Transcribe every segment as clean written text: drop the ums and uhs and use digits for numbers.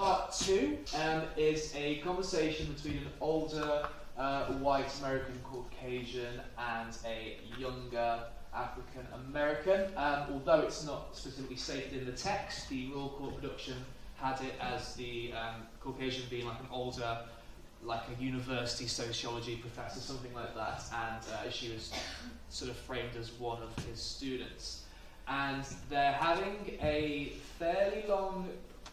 part two is a conversation between an older white American Caucasian and a younger African American. Although it's not specifically stated in the text, the Royal Court production had it as the Caucasian being like an older, like a university sociology professor, something like that, and she was sort of framed as one of his students. And they're having a fairly long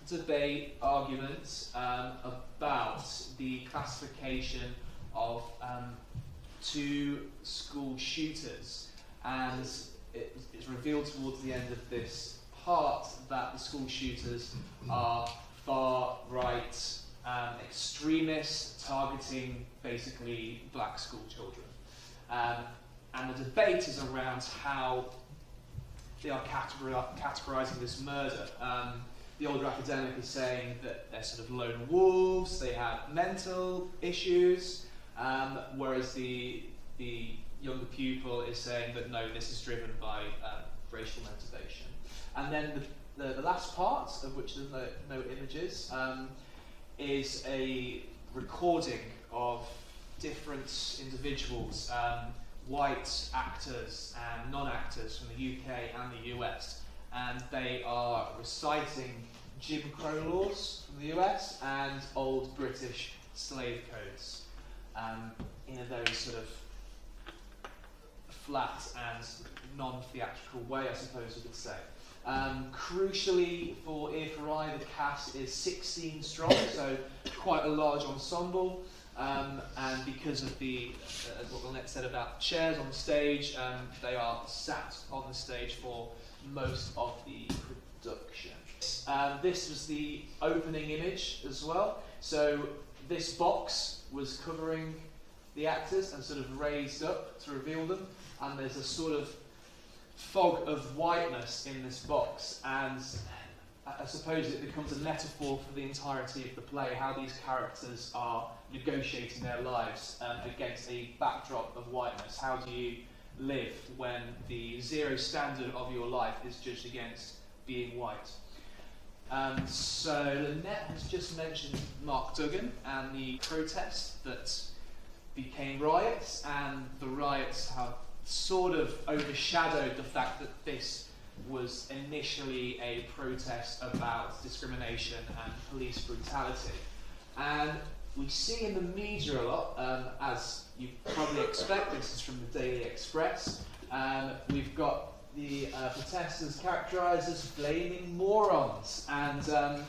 debate, argument about the classification of two school shooters. And it's revealed towards the end of this part that the school shooters are far-right extremists targeting basically black school children. And the debate is around how they are categorizing this murder. The older academic is saying that they're sort of lone wolves, they have mental issues, whereas the younger pupil is saying that no, this is driven by racial motivation. And then the last part, of which there's no images, is a recording of different individuals, white actors and non-actors from the UK and the US, and they are reciting Jim Crow laws from the US and old British slave codes in a very sort of flat and non-theatrical way, I suppose you could say. Crucially for Ear for Eye, the cast is 16 strong, so quite a large ensemble. And because of the what Lynette said about chairs on the stage, they are sat on the stage for most of the production. This was the opening image as well. So this box was covering the actors and sort of raised up to reveal them, and there's a sort of fog of whiteness in this box, and I suppose it becomes a metaphor for the entirety of the play, how these characters are negotiating their lives against a backdrop of whiteness. How do you live when the zero standard of your life is judged against being white? So Lynette has just mentioned Mark Duggan and the protest that became riots, and the riots have sort of overshadowed the fact that this was initially a protest about discrimination and police brutality. And we see in the media a lot, as you probably expect, this is from the Daily Express, we've got the protesters characterised as flaming morons, and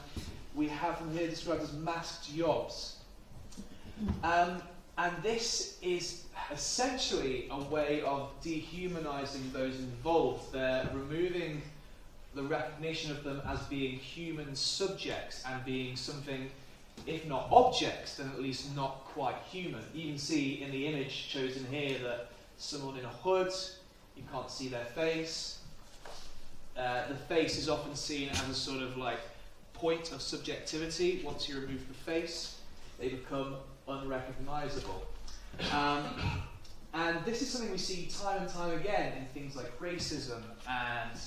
we have them here described as masked yobs. And this is essentially a way of dehumanising those involved. They're removing the recognition of them as being human subjects and being something, if not objects, then at least not quite human. You can see in the image chosen here that someone in a hood, you can't see their face. The face is often seen as a sort of like point of subjectivity. Once you remove the face, they become unrecognisable. And this is something we see time and time again in things like racism and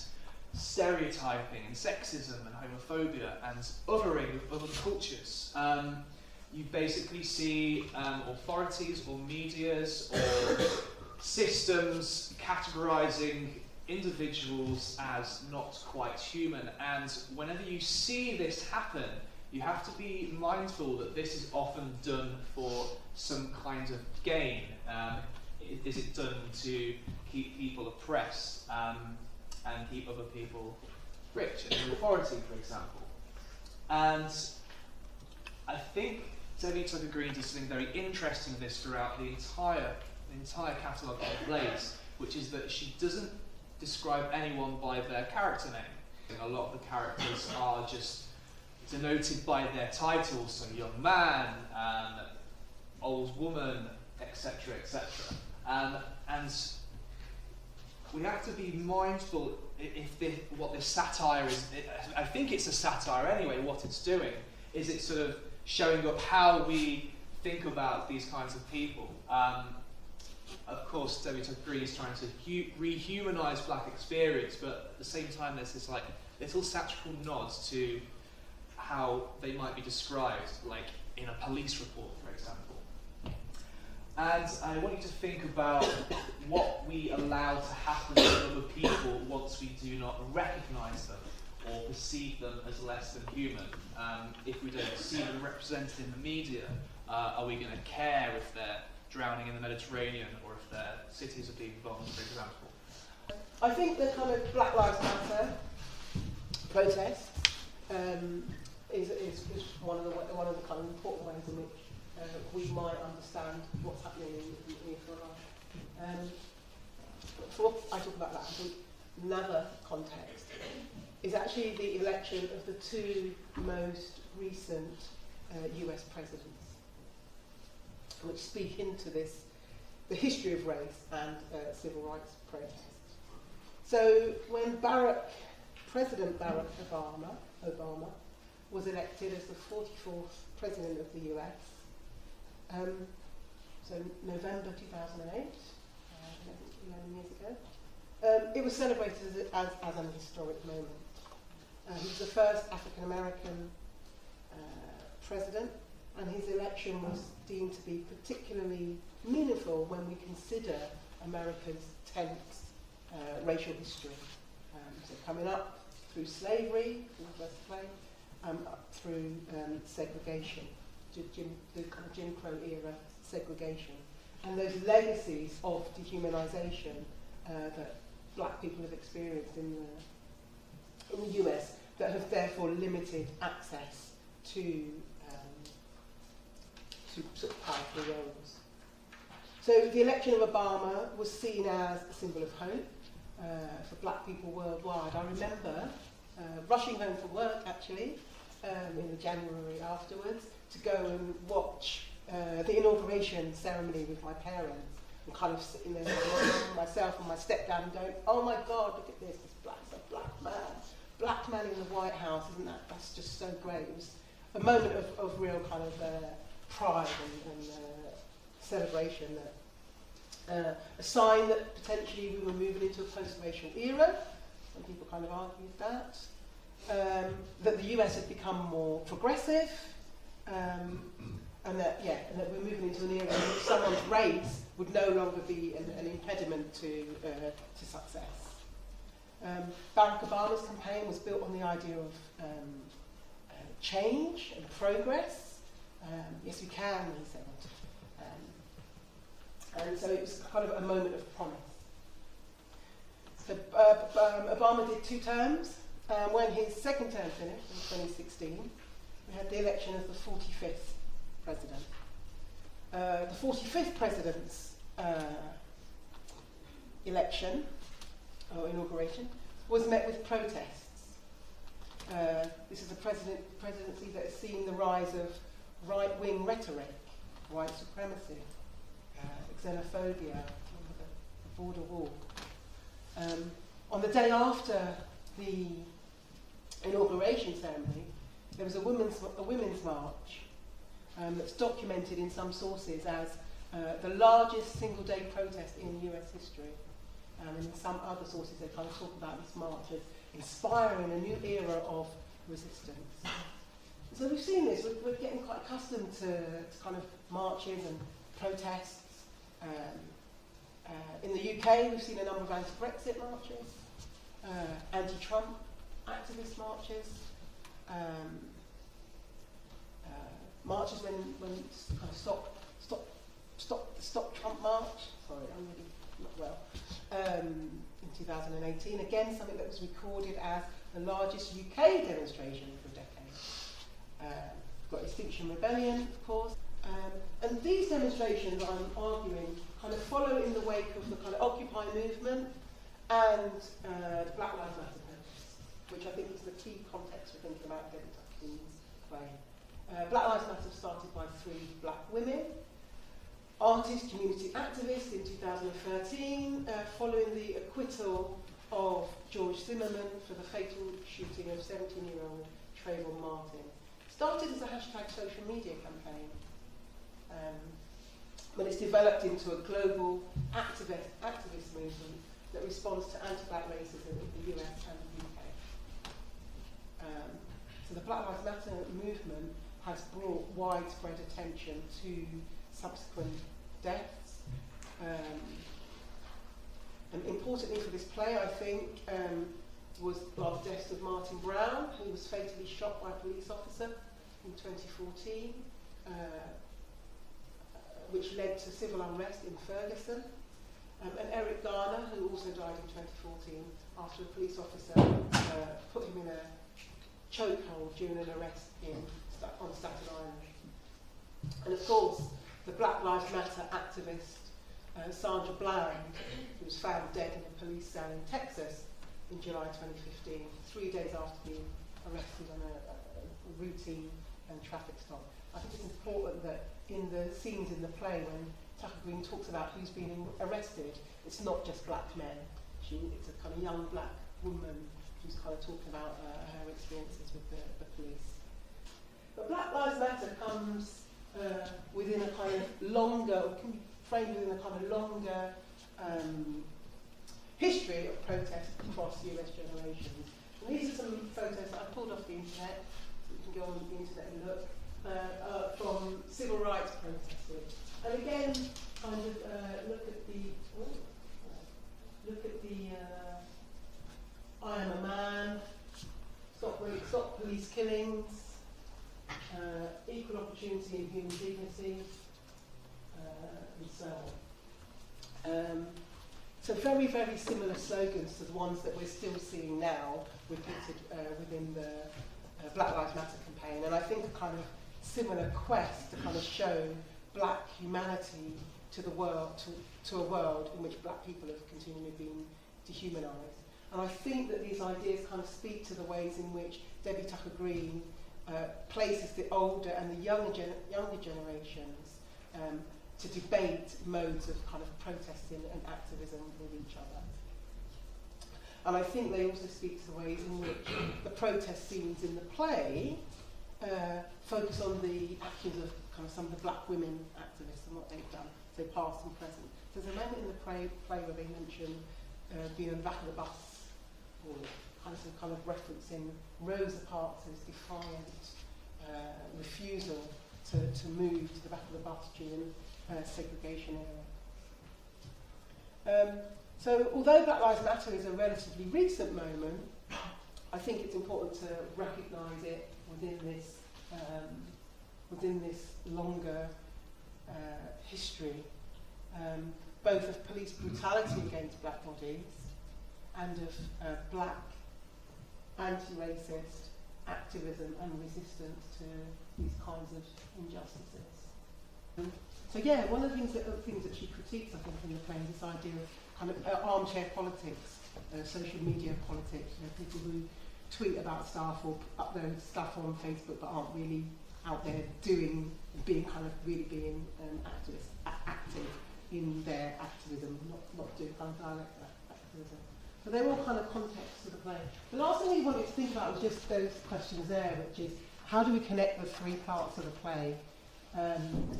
stereotyping and sexism and homophobia and othering of other cultures. You basically see authorities or medias or systems categorising individuals as not quite human, and whenever you see this happen, you have to be mindful that this is often done for some kind of gain. Is it done to keep people oppressed and keep other people rich and in authority, for example? And I think Debbie Tucker-Green does something very interesting in this throughout the entire catalogue of plays, which is that she doesn't describe anyone by their character name. A lot of the characters are just denoted by their titles, so young man, old woman, etc., etc. And we have to be mindful what this satire is. I think it's a satire anyway. What it's doing is it's sort of showing up how we think about these kinds of people. Of course, Debbie Tucker-Green is trying to rehumanise black experience, but at the same time, there's this like little satirical nods to how they might be described, like in a police report, for example. And I want you to think about what we allow to happen to other people once we do not recognise them or perceive them as less than human. If we don't see them represented in the media, are we going to care if they're drowning in the Mediterranean or if their cities are being bombed, for example? I think the kind of Black Lives Matter protest is one of the kind of important ways in which we might understand what's happening in Iran. Before I talk about that, I think another context is actually the election of the two most recent US presidents, which speak into this, the history of race and civil rights protests. So when President Barack Obama was elected as the 44th president of the US, so November 2008, 11 years ago, it was celebrated as an historic moment. He was the first African American president, and his election was deemed to be particularly meaningful when we consider America's tense racial history. So coming up through slavery, in the first place, up through segregation, the kind of Jim Crow era segregation, and those legacies of dehumanisation that black people have experienced in the US that have therefore limited access to sort of powerful roles. So the election of Obama was seen as a symbol of hope for black people worldwide. I remember rushing home from work, actually, in the January afterwards, to go and watch the inauguration ceremony with my parents, and kind of sitting there with myself and my stepdad and going, oh my God, look at this, it's a black man in the White House, isn't that, that's just so great. It was a moment of real kind of pride and celebration, that a sign that potentially we were moving into a post-racial era. Some people kind of argued that. That the US had become more progressive, and that we're moving into an era in which someone's race would no longer be an impediment to success. Barack Obama's campaign was built on the idea of change and progress. Yes, we can, he said. And so it was kind of a moment of promise. So Obama did 2 terms. When his second term finished in 2016, we had the election of the 45th president. The 45th president's election, or inauguration, was met with protests. This is a presidency that has seen the rise of right-wing rhetoric, white supremacy, xenophobia, the border wall. On the day after the inauguration ceremony, there was a women's march that's documented in some sources as the largest single-day protest in US history. And in some other sources, they kind of talk about this march as inspiring a new era of resistance. So we've seen this. We're getting quite accustomed to kind of marches and protests. In the UK, we've seen a number of anti-Brexit marches, anti-Trump activist marches, marches when kind of stop Trump march. Sorry, I'm really not well. In 2018, again something that was recorded as the largest UK demonstration for a decade. We've got Extinction Rebellion, of course. And these demonstrations, I'm arguing, kind of follow in the wake of the kind of Occupy movement and the Black Lives Matter protests, which I think is the key context for thinking about Debbie Tucking's play. Black Lives Matter started by 3 black women, artist, community activists in 2013, following the acquittal of George Zimmerman for the fatal shooting of 17-year-old Trayvon Martin. Started as a hashtag social media campaign, but it's developed into a global activist movement that responds to anti-black racism in the US and the UK. So So the Black Lives Matter movement has brought widespread attention to subsequent deaths. And importantly for this play, I think, was the death of Martin Brown, who was fatally shot by a police officer in 2014, which led to civil unrest in Ferguson. And Eric Garner, who also died in 2014 after a police officer put him in a chokehold during an arrest on Staten Island. And of course, the Black Lives Matter activist Sandra Bland, who was found dead in a police cell in Texas in July 2015, 3 days after being arrested on a routine traffic stop. I think it's important that in the scenes in the play, when Tucker Green talks about who's been arrested, it's not just black men. It's a kind of young black woman who's kind of talking about her experiences with the police. But Black Lives Matter comes within a kind of longer, or can be framed within a kind of longer history of protest across US generations. And these are some photos that I pulled off the internet, so you can go on the internet and look, from civil rights protesters. And again, kind of look at the I Am a Man, Stop Police Killings, Equal Opportunity and Human Dignity, and so on. So very, very similar slogans to the ones that we're still seeing now repeated within the Black Lives Matter campaign. And I think a kind of similar quest to kind of show black humanity to the world, to a world in which black people have continually been dehumanised. And I think that these ideas kind of speak to the ways in which Debbie Tucker Green places the older and the younger generations to debate modes of kind of protesting and activism with each other. And I think they also speak to the ways in which the protest scenes in the play focus on the actions of kind of some of the black women activists and what they've done, so past and present. There's a moment in the play where they mention being on the back of the bus, or kind of referencing Rosa Parks' defiant refusal to move to the back of the bus during segregation era. So although Black Lives Matter is a relatively recent moment, I think it's important to recognise it within this longer history, both of police brutality against black bodies and of black anti-racist activism and resistance to these kinds of injustices. So yeah, one of the things that she critiques, I think, in the play is this idea of kind of armchair politics, social media politics, people who tweet about stuff or upload stuff on Facebook but aren't really out there being active in their activism, not doing kind of direct activism. So they're all kind of contexts to the play. The last thing we wanted to think about was just those questions there, which is how do we connect the three parts of the play?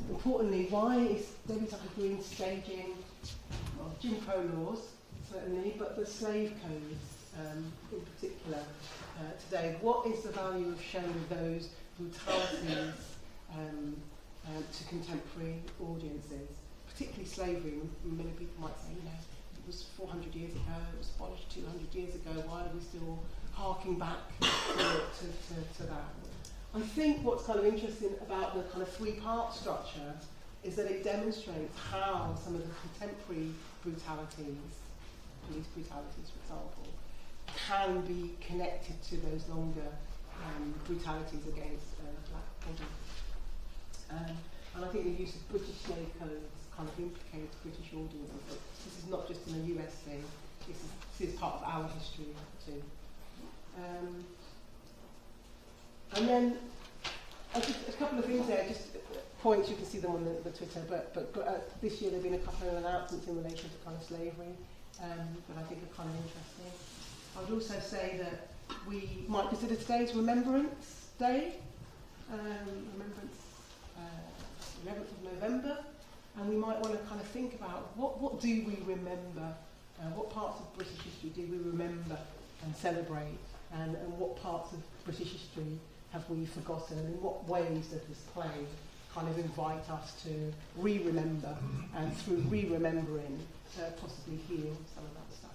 Importantly, why is Debbie Tucker Green staging Jim Crow laws, certainly, but the slave codes in particular today? What is the value of showing those brutalities to contemporary audiences, particularly slavery? Many people might say, it was 400 years ago, it was abolished 200 years ago, why are we still harking back to that? I think what's kind of interesting about the kind of three-part structure is that it demonstrates how some of the contemporary brutalities, police brutalities for example, can be connected to those longer brutalities against black bodies. And I think the use of British slave codes kind of implicates British audiences. This is not just in the US thing, this is part of our history too. And then a couple of things there, just points, you can see them on the Twitter, but this year there have been a couple of announcements in relation to kind of slavery that I think are kind of interesting. I would also say that we might consider today as Remembrance Day, 11th of November, and we might want to kind of think about what do we remember, what parts of British history do we remember and celebrate, and what parts of British history have we forgotten, and in what ways does this play kind of invite us to re-remember, and through re-remembering, possibly heal some of that stuff.